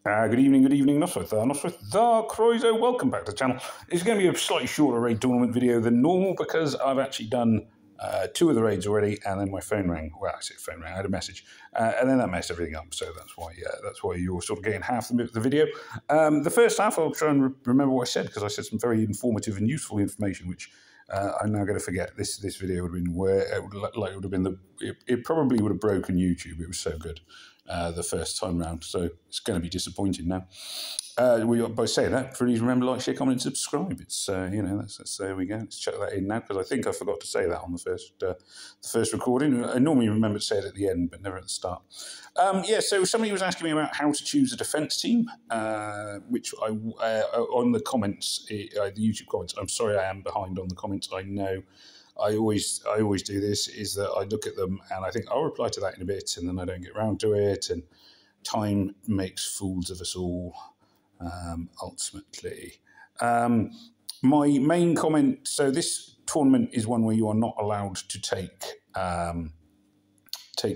Good evening, Nosworth the Croizo. Welcome back to the channel. It's going to be a slightly shorter raid tournament video than normal because I've actually done two of the raids already, and then my phone rang. Well, I say phone rang. I had a message, and then that messed everything up. So that's why you're sort of getting half the video. The first half, I'll try and remember what I said because I said some very informative and useful information, which I'm now going to forget. This video would have been it probably would have broken YouTube. It was so good the first time round, so it's going to be disappointing now. By saying that, please remember, like, share, comment, and subscribe. It's that's there we go. Let's check that in now because I think I forgot to say that on the first recording. I normally remember to say it at the end, but never at the start. So somebody was asking me about how to choose a defence team, which I on the comments, the YouTube comments. I'm sorry, I am behind on the comments. I know. I always do this, is that I look at them and I think I'll reply to that in a bit, and then I don't get around to it, and time makes fools of us all, ultimately. My main comment, so this tournament is one where you are not allowed to take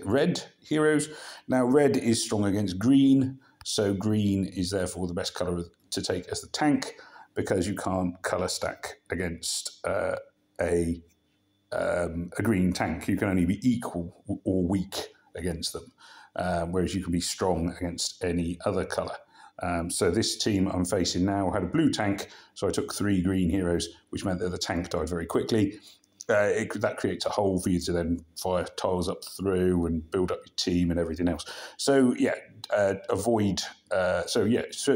red heroes. Now, red is strong against green, so green is therefore the best colour to take as the tank, because you can't colour stack against a green tank. You can only be equal or weak against them, whereas you can be strong against any other colour. So this team I'm facing now had a blue tank, so I took 3 green heroes, which meant that the tank died very quickly. That creates a hole for you to then fire tiles up through and build up your team and everything else. So yeah, avoid. So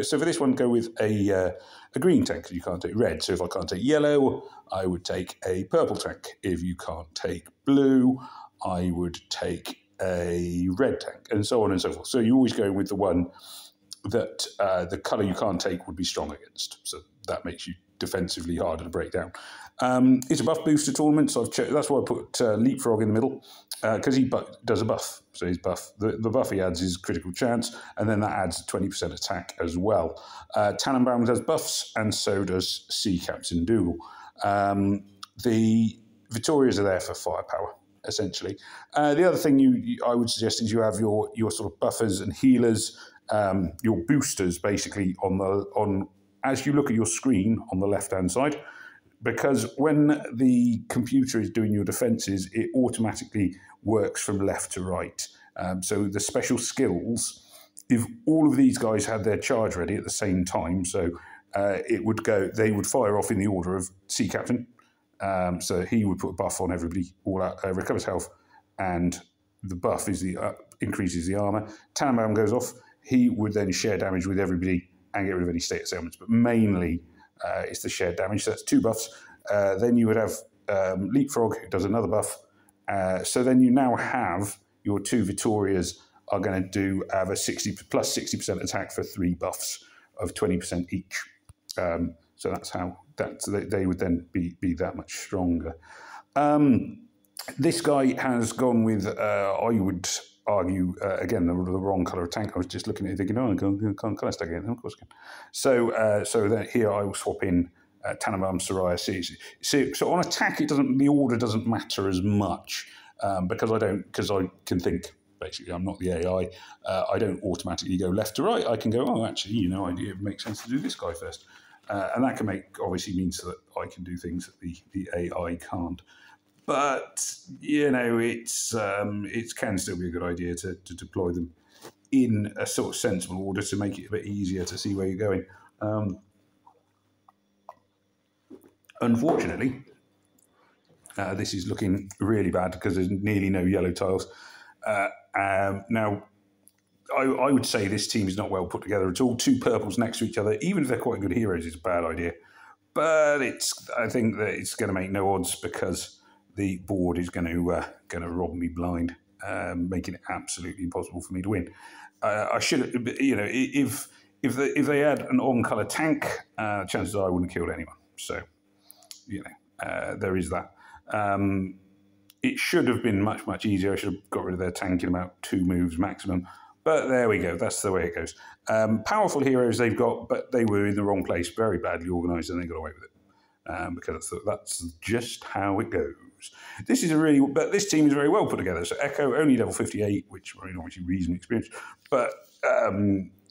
for this one, go with a green tank. You can't take red. So if I can't take yellow, I would take a purple tank. If you can't take blue, I would take a red tank, and so on and so forth. So you always go with the one that the colour you can't take would be strong against. So that makes you defensively harder to break down. It's a buff booster tournament, so that's why I put Leapfrog in the middle, because he does a buff. So his buff, the buff he adds is critical chance, and then that adds 20% attack as well. Tannenbaum does buffs, and so does Sea Captain Dougal. The Vittorias are there for firepower, essentially. The other thing I would suggest is you have your sort of buffers and healers, your boosters basically as you look at your screen on the left-hand side, because when the computer is doing your defences, it automatically works from left to right. So the special skills, if all of these guys had their charge ready at the same time, so they would fire off in the order of Sea Captain. So he would put a buff on everybody, all out, recovers health, and the buff is increases the armour. Tannenbaum goes off. He would then share damage with everybody and get rid of any status ailments, but mainly it's the shared damage. So that's 2 buffs. Then you would have Leapfrog, who does another buff. So then you now have your 2 Vittorias are going to have a 60% attack for 3 buffs of 20% each. So that's how they would then be that much stronger. This guy has gone with, I would argue, again, the wrong colour of tank. I was just looking at it thinking, oh, I can't colour stack again. Of course I can. So then here I will swap in Tannenbaum, Soraya. So on attack, the order doesn't matter as much, because I can think. Basically, I'm not the AI. I don't automatically go left to right. I can go, oh, actually, it makes sense to do this guy first. And that can obviously means that I can do things that the AI can't. But, it can still be a good idea to deploy them in a sort of sensible order to make it a bit easier to see where you're going. Unfortunately, this is looking really bad because there's nearly no yellow tiles. Now, I would say this team is not well put together at all. 2 purples next to each other, even if they're quite good heroes, is a bad idea. But I think that it's going to make no odds because the board is going to rob me blind, making it absolutely impossible for me to win. I should, if they had an on-colour tank, chances are I wouldn't have killed anyone. So, there is that. It should have been much, much easier. I should have got rid of their tank in about 2 moves maximum. But there we go. That's the way it goes. Powerful heroes they've got, but they were in the wrong place, very badly organised, and they got away with it. Because that's just how it goes. This team is very well put together. So Echo only level 58, which obviously reason experience, but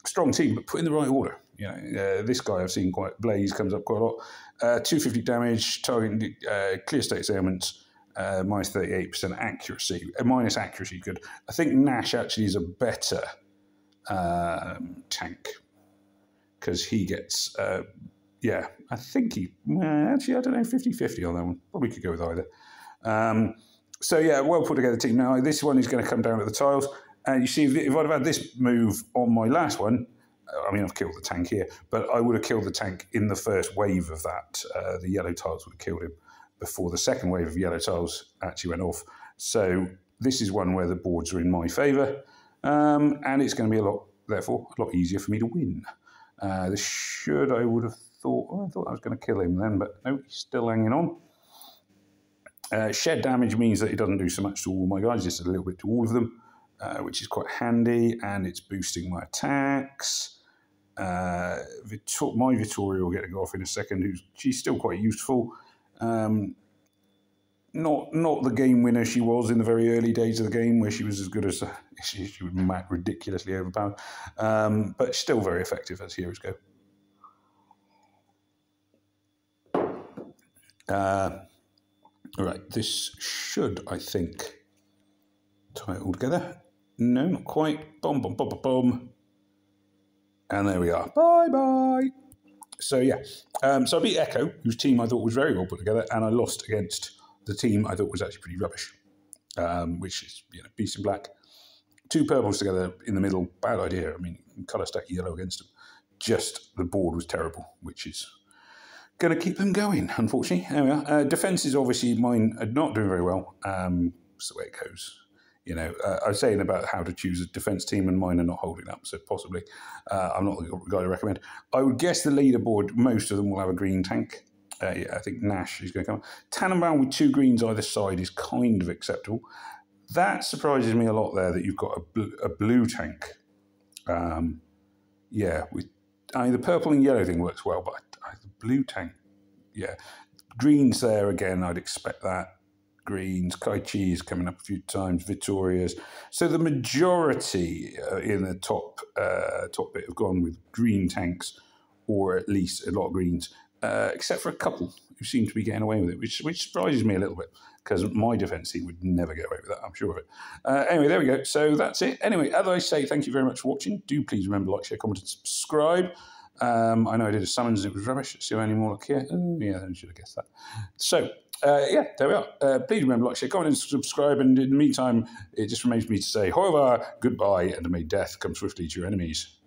strong team, but put in the right order. You know, this guy I've seen quite, Blaze comes up quite a lot. 250 damage, targeting clear status ailments, minus 38% accuracy. Minus accuracy, good. I think Nash actually is a better tank because he gets, yeah, I think he, actually, I don't know, 50-50 on that one. Probably could go with either. So, yeah, well put together team. Now, this one is going to come down to the tiles. And you see, if I'd have had this move on my last one, I mean, I've killed the tank here, but I would have killed the tank in the first wave of that. The yellow tiles would have killed him before the second wave of yellow tiles actually went off. So this is one where the boards are in my favour, and it's going to be therefore, a lot easier for me to win. I would have thought, I thought I was going to kill him then, but no, he's still hanging on. Shed damage means that it doesn't do so much to all my guys, just a little bit to all of them. Which is quite handy, and it's boosting my attacks. My Vittoria will get to go off in a second. She's still quite useful. Not the game winner she was in the very early days of the game, where she was as good as she was ridiculously overpowered, but still very effective as heroes go. All right, this should, I think, tie it all together. No, not quite. Boom, boom, boom, boom, boom. And there we are. Bye-bye. So, yeah. So I beat Echo, whose team I thought was very well put together, and I lost against the team I thought was actually pretty rubbish, which is, you know, Beast in Black. 2 purples together in the middle, bad idea. I mean, colour stack yellow against them. Just the board was terrible, which is going to keep them going, unfortunately. There we are. Defence is obviously mine are not doing very well. That's the way it goes. You know, I was saying about how to choose a defence team, and mine are not holding up, so possibly I'm not the guy to recommend. I would guess the leaderboard, most of them will have a green tank. Yeah, I think Nash is going to come. Tannenbaum with 2 greens either side is kind of acceptable. That surprises me a lot there, that you've got a blue tank. Yeah, the purple and yellow thing works well, but the blue tank, yeah. Greens there again, I'd expect that. Greens, Kai Chi is coming up a few times, Vittoria's. So the majority in the top bit have gone with green tanks, or at least a lot of greens, except for a couple who seem to be getting away with it, which surprises me a little bit, because my defence team would never get away with that, I'm sure of it. Anyway, there we go. So that's it. Anyway, as I say, thank you very much for watching. Do please remember to like, share, comment, and subscribe. I know I did a summons and it was rubbish. See any more luck here? Oh, yeah, I should have guessed that. So, yeah, there we are. Please remember to like, share, comment, and subscribe. And in the meantime, it just remains me to say, however, goodbye, and may death come swiftly to your enemies.